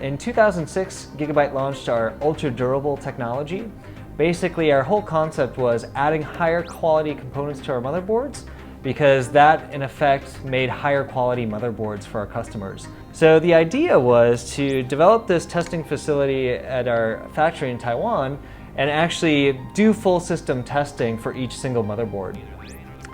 In 2006, Gigabyte launched our ultra-durable technology. Basically, our whole concept was adding higher quality components to our motherboards because that, in effect, made higher quality motherboards for our customers. So the idea was to develop this testing facility at our factory in Taiwan and actually do full system testing for each single motherboard.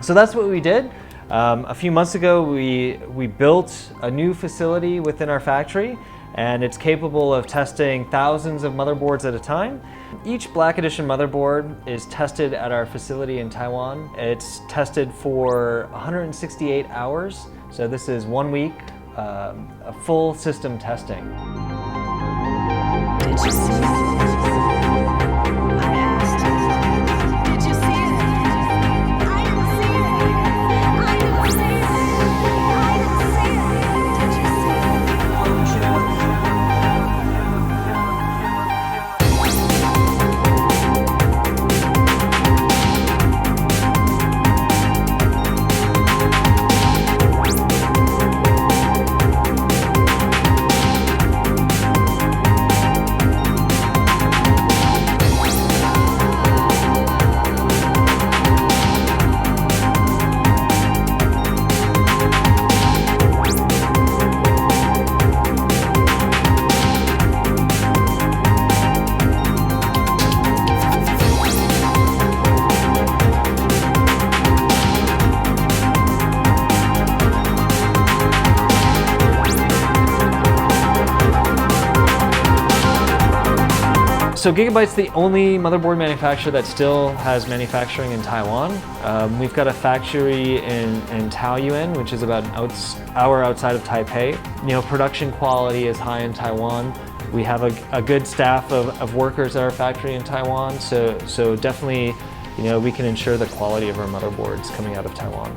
So that's what we did. A few months ago, we built a new facility within our factory, and it's capable of testing thousands of motherboards at a time. Each Black Edition motherboard is tested at our facility in Taiwan. It's tested for 168 hours, so this is 1 week, a full system testing. Did you see it? I asked. Did you see it? I didn't see it. I didn't see it. I didn't see it. Did you see So Gigabyte's the only motherboard manufacturer that still has manufacturing in Taiwan. We've got a factory in Taoyuan, which is about an hour outside of Taipei. Production quality is high in Taiwan. We have a good staff of workers at our factory in Taiwan, so definitely, we can ensure the quality of our motherboards coming out of Taiwan.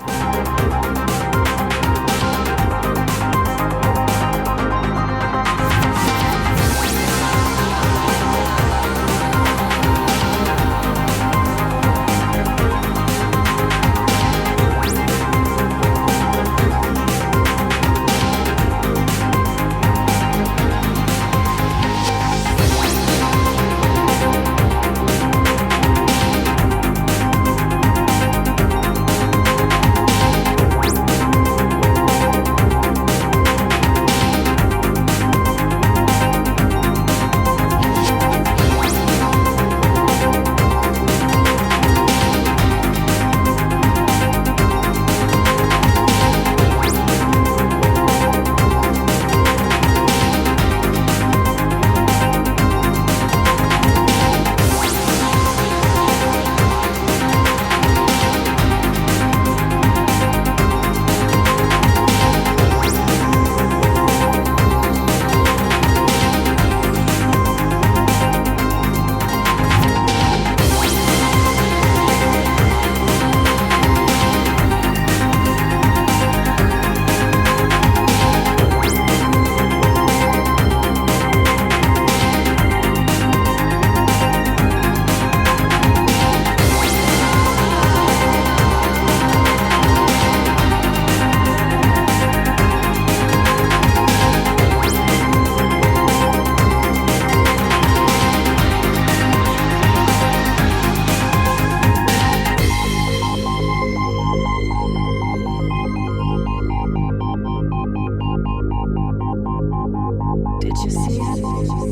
Did you see it?